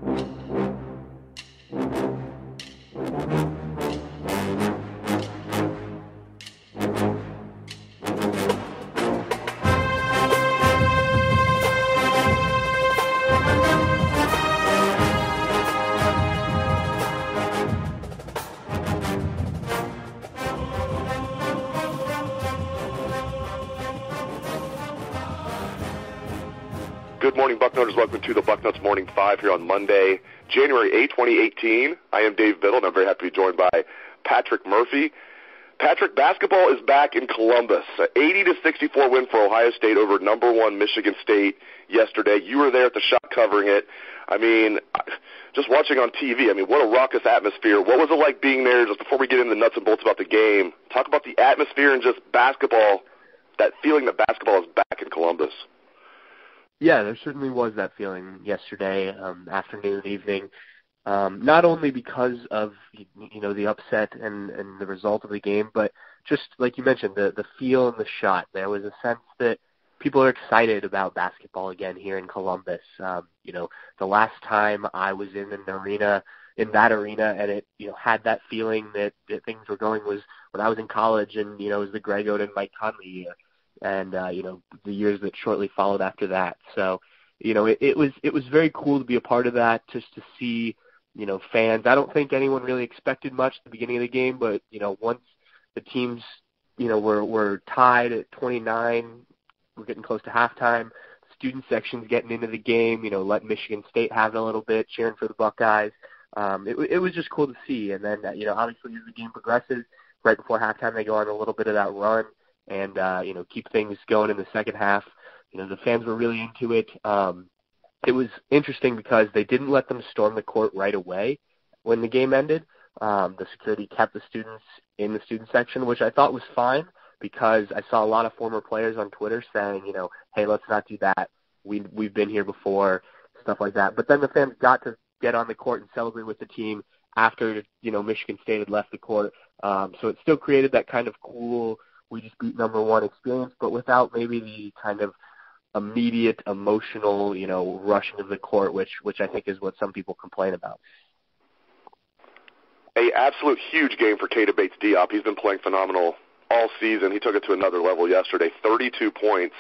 Good morning, Bucknutters. Welcome to the Bucknuts Morning 5 here on Monday, January 8, 2018. I am Dave Biddle, and I'm very happy to be joined by Patrick Murphy. Patrick, basketball is back in Columbus. An 80-64 win for Ohio State over number 1 Michigan State yesterday. You were there at the shop covering it. I mean, just watching on TV, what a raucous atmosphere. What was it like being there? Just before we get into the nuts and bolts about the game, talk about the atmosphere and just basketball, that feeling that basketball is back in Columbus. Yeah, there certainly was that feeling yesterday, afternoon, evening, not only because of, the upset and the result of the game, but just like you mentioned, the feel and the shot. There was a sense that people are excited about basketball again here in Columbus. The last time I was in that arena, and it, had that feeling that things were going was when I was in college, and, it was the Greg Oden, Mike Conley year. And, the years that shortly followed after that. So, it was very cool to be a part of that, just to see, fans. I don't think anyone really expected much at the beginning of the game, but, once the teams, were tied at 29, we're getting close to halftime, student section's getting into the game, letting Michigan State have it a little bit, cheering for the Buckeyes. It was just cool to see. And then, obviously as the game progresses, right before halftime, they go on a little bit of that run and, keep things going in the second half. The fans were really into it. It was interesting because they didn't let them storm the court right away when the game ended. The security kept the students in the student section, which I thought was fine because I saw a lot of former players on Twitter saying, hey, let's not do that. We've been here before, stuff like that. But then the fans got to get on the court and celebrate with the team after, Michigan State had left the court. So it still created that kind of cool, we just beat number 1 experience, but without maybe the kind of immediate emotional, rushing of the court, which I think is what some people complain about. A absolute huge game for Keita Bates-Diop. He's been playing phenomenal all season. He took it to another level yesterday. 32 points,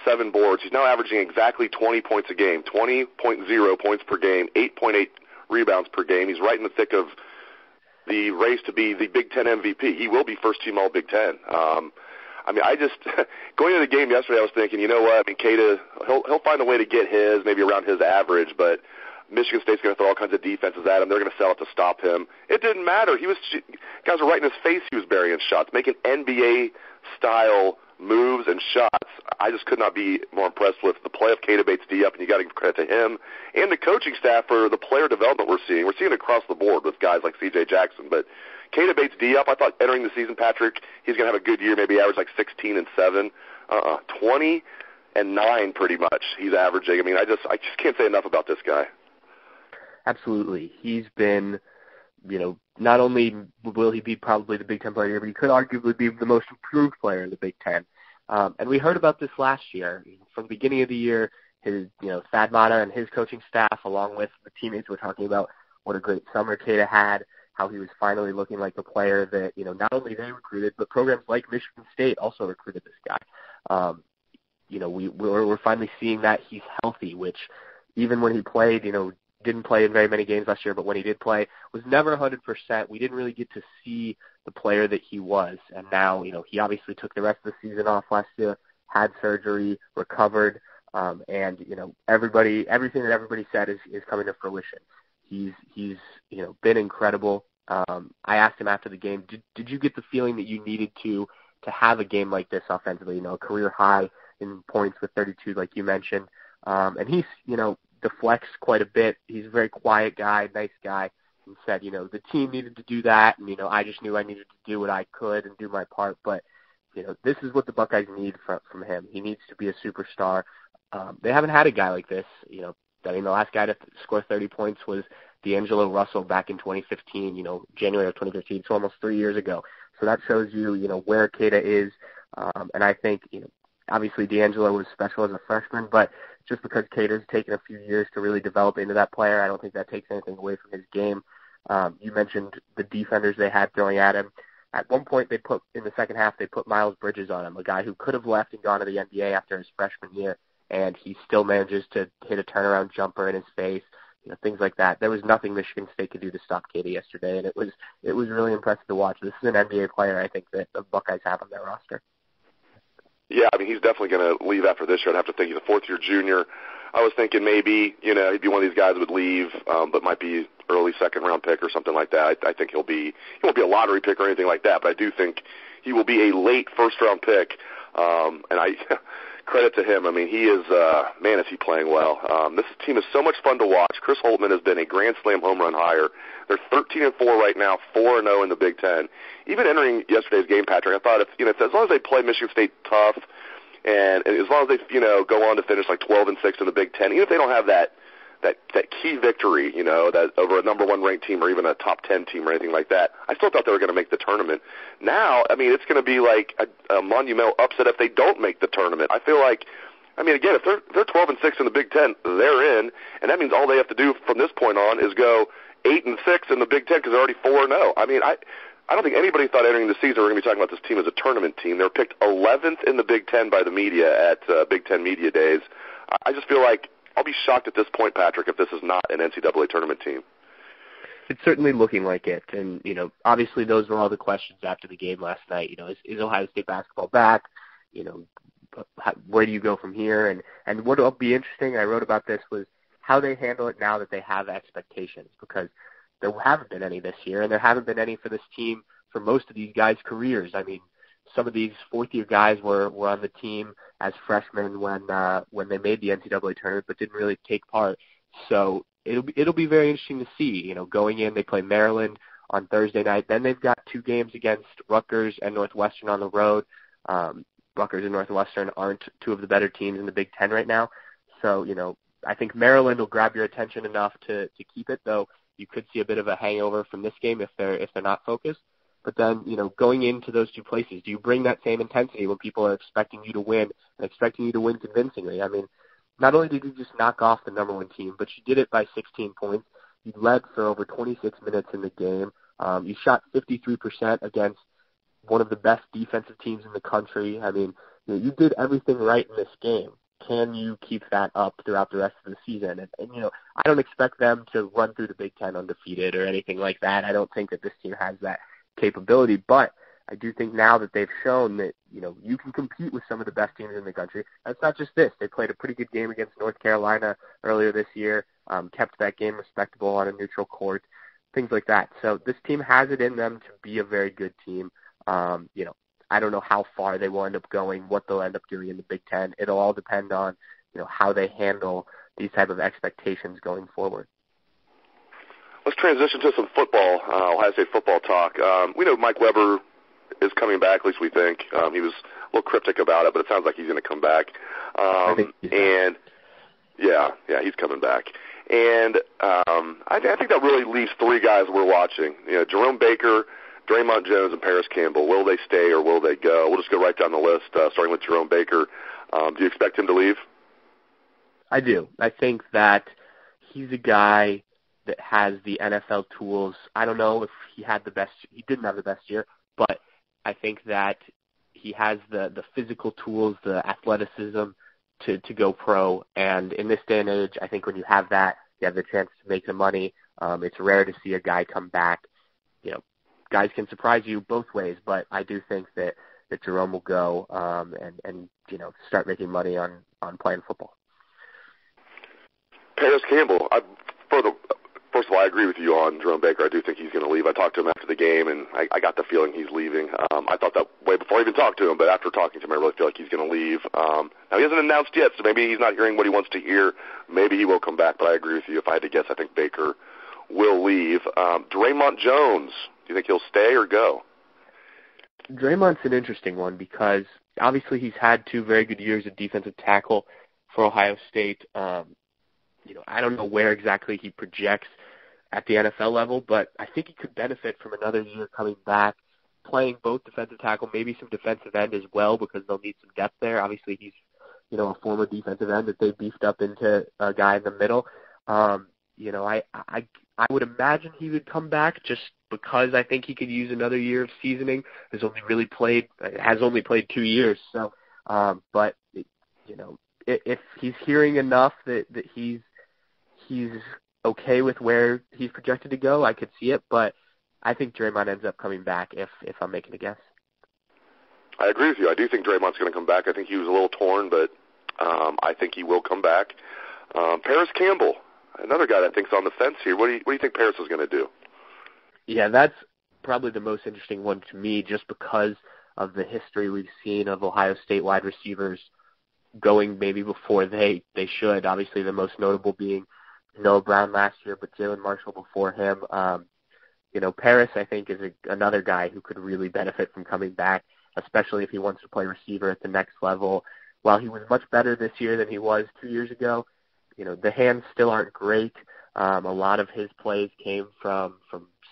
7 boards. He's now averaging exactly 20 points a game, 20.0 points per game, 8.8 rebounds per game. He's right in the thick of the race to be the Big Ten MVP. He will be first team all Big Ten. I just going into the game yesterday, I was thinking, you know what? Keita, he'll find a way to get his, maybe around his average, but Michigan State's going to throw all kinds of defenses at him. They're going to sell it to stop him. It didn't matter. Guys were right in his face. He was burying shots, making NBA style moves and shots. I just could not be more impressed with the play of Keita Bates-Diop, and you got to give credit to him and the coaching staff for the player development we're seeing. We're seeing it across the board with guys like C.J. Jackson, but Keita Bates-Diop, I thought entering the season, Patrick, he's going to have a good year, maybe average like 16 and 7, 20 and 9 pretty much he's averaging. I just can't say enough about this guy. Absolutely. He's been, not only will he be probably the Big Ten player of the year, but he could arguably be the most improved player in the Big Ten. And we heard about this last year. From the beginning of the year, his, Thad Matta and his coaching staff, along with the teammates, were talking about what a great summer Keita had, how he was finally looking like the player that, not only they recruited, but programs like Michigan State also recruited this guy. We're finally seeing that he's healthy, which even when he played, didn't play in very many games last year, but when he did play, was never 100%. We didn't really get to see the player that he was. And now, he obviously took the rest of the season off last year, had surgery, recovered, and, everything that everybody said is coming to fruition. He's been incredible. I asked him after the game, did you get the feeling that you needed to have a game like this offensively, a career high in points with 32, like you mentioned? And he's, deflects quite a bit. He's a very quiet guy, nice guy, and said, the team needed to do that, and, I just knew I needed to do what I could and do my part. But, this is what the Buckeyes need from him. He needs to be a superstar. They haven't had a guy like this. The last guy to score 30 points was D'Angelo Russell back in 2015, January of 2015, so almost 3 years ago. So that shows you, where Keita is. And I think, obviously D'Angelo was special as a freshman, but just because Keita's taken a few years to really develop into that player, I don't think that takes anything away from his game. You mentioned the defenders they had throwing at him. At one point, in the second half, they put Miles Bridges on him, a guy who could have left and gone to the NBA after his freshman year, and he still manages to hit a turnaround jumper in his face, things like that. There was nothing Michigan State could do to stop Keita yesterday, and it was really impressive to watch. This is an NBA player, I think, that the Buckeyes have on their roster. Yeah, I mean, he's definitely going to leave after this year. I'd have to think he's a fourth-year junior. I was thinking maybe, he'd be one of these guys that would leave, but might be early second-round pick or something like that. I think he won't be a lottery pick or anything like that, but I do think he will be a late first-round pick. And I credit to him. I mean, he is, man, is he playing well. This team is so much fun to watch. Chris Holtmann has been a Grand Slam home run hire. They're 13-4 right now, 4-0 in the Big Ten. Even entering yesterday's game, Patrick, I thought as long as they play Michigan State tough, and as long as they go on to finish like 12-6 in the Big Ten, even if they don't have that key victory, that over a number one ranked team or even a top 10 team or anything like that, I still thought they were going to make the tournament. Now, I mean, it's going to be like a monumental upset if they don't make the tournament. I feel like, I mean, again, if they're 12-6 in the Big Ten, they're in, and that means all they have to do from this point on is go 8-6 in the Big Ten because they're already 4-0. I mean, I don't think anybody thought entering the season we were going to be talking about this team as a tournament team. They were picked 11th in the Big Ten by the media at Big Ten Media Days. I just feel like I'll be shocked at this point, Patrick, if this is not an NCAA tournament team. It's certainly looking like it. And, obviously those were all the questions after the game last night. Is Ohio State basketball back? Where do you go from here? And what will be interesting, I wrote about this, was how they handle it now that they have expectations, because there haven't been any this year, and there haven't been any for this team for most of these guys' careers. I mean, some of these fourth-year guys were on the team as freshmen when they made the NCAA tournament, but didn't really take part. So it'll be very interesting to see. Going in, they play Maryland on Thursday night. Then they've got two games against Rutgers and Northwestern on the road. Rutgers and Northwestern aren't two of the better teams in the Big Ten right now. So I think Maryland will grab your attention enough to keep it, though you could see a bit of a hangover from this game if they're not focused. But then, going into those two places, do you bring that same intensity when people are expecting you to win and expecting you to win convincingly? I mean, not only did you just knock off the number one team, but you did it by 16 points. You led for over 26 minutes in the game. You shot 53% against one of the best defensive teams in the country. I mean, you did everything right in this game. Can you keep that up throughout the rest of the season? And I don't expect them to run through the Big Ten undefeated or anything like that. I don't think that this team has that capability, but I do think now that they've shown that you can compete with some of the best teams in the country. And it's not just this. They played a pretty good game against North Carolina earlier this year, kept that game respectable on a neutral court, things like that. So this team has it in them to be a very good team. I don't know how far they will end up going, what they'll end up doing in the Big Ten. It'll all depend on how they handle these type of expectations going forward. Let's transition to some football, Ohio State football talk. We know Mike Weber is coming back, at least we think. He was a little cryptic about it, but it sounds like he's going to come back. He's coming back. And I think that really leaves three guys we're watching. Jerome Baker, Dre'Mont Jones, and Parris Campbell. Will they stay or will they go? We'll just go right down the list, starting with Jerome Baker. Do you expect him to leave? I do. I think that he's a guy that has the NFL tools. I don't know if he didn't have the best year, but I think that he has the physical tools, the athleticism to go pro. And in this day and age, I think when you have that, you have the chance to make some money. It's rare to see a guy come back. Guys can surprise you both ways, but I do think that Jerome will go and start making money on playing football. Parris Campbell, first of all, I agree with you on Jerome Baker. I do think he's going to leave. I talked to him after the game, and I got the feeling he's leaving. I thought that way before I even talked to him, but after talking to him, I really feel like he's going to leave. Now, he hasn't announced yet, so maybe he's not hearing what he wants to hear. Maybe he will come back, but I agree with you. If I had to guess, I think Baker will leave. Dre'Mont Jones, do you think he'll stay or go? Dre'Mont's an interesting one because obviously he's had two very good years at defensive tackle for Ohio State. I don't know where exactly he projects at the NFL level, but I think he could benefit from another year coming back playing both defensive tackle, maybe some defensive end as well, because they'll need some depth there. Obviously, he's, a former defensive end that they beefed up into a guy in the middle. I would imagine he would come back just because I think he could use another year of seasoning. Has only played 2 years. So, but if he's hearing enough that he's okay with where he's projected to go, I could see it. But I think Dre'Mont ends up coming back if I'm making a guess. I agree with you. I do think Dre'Mont's going to come back. I think he was a little torn, but I think he will come back. Parris Campbell, another guy that I think's on the fence here. What do you think Parris is going to do? Yeah, that's probably the most interesting one to me, just because of the history we've seen of Ohio State wide receivers going maybe before they should. Obviously, the most notable being Noah Brown last year, but Jalen Marshall before him. Parris, I think, is another guy who could really benefit from coming back, especially if he wants to play receiver at the next level. While he was much better this year than he was 2 years ago, the hands still aren't great. A lot of his plays came from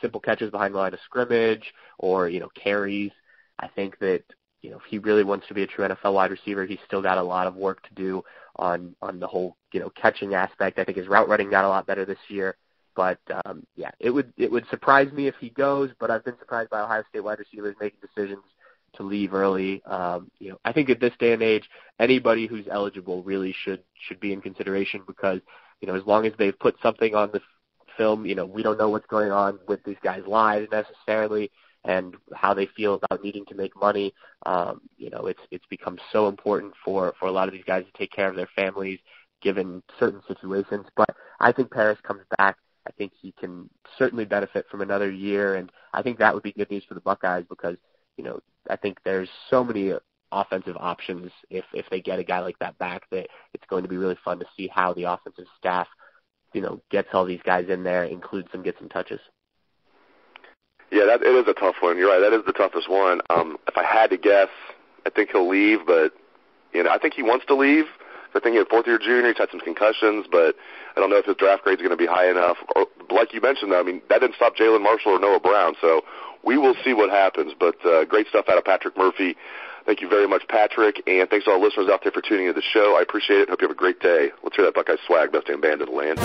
simple catches behind the line of scrimmage or, carries. I think that, if he really wants to be a true NFL wide receiver, he's still got a lot of work to do on the whole, catching aspect. I think his route running got a lot better this year. But, it would surprise me if he goes, but I've been surprised by Ohio State wide receivers making decisions to leave early. I think at this day and age, anybody who's eligible really should be in consideration because, as long as they've put something on the film, we don't know what's going on with these guys' lives necessarily and how they feel about needing to make money. It's become so important for a lot of these guys to take care of their families given certain situations. But I think Parris comes back. I think he can certainly benefit from another year, and I think that would be good news for the Buckeyes because, I think there's so many offensive options if they get a guy like that back that it's going to be really fun to see how the offensive staff, gets all these guys in there, includes them, get some touches. Yeah, it is a tough one. You're right. That is the toughest one. If I had to guess, I think he'll leave, but, I think he wants to leave. I think he's a fourth-year junior. He's had some concussions, but I don't know if his draft grade is going to be high enough. Or, like you mentioned, though, that didn't stop Jalen Marshall or Noah Brown, so we will see what happens. But great stuff out of Patrick Murphy. Thank you very much, Patrick, and thanks to all the listeners out there for tuning into the show. I appreciate it. Hope you have a great day. Let's hear that Buckeye swag, best damn band in the land.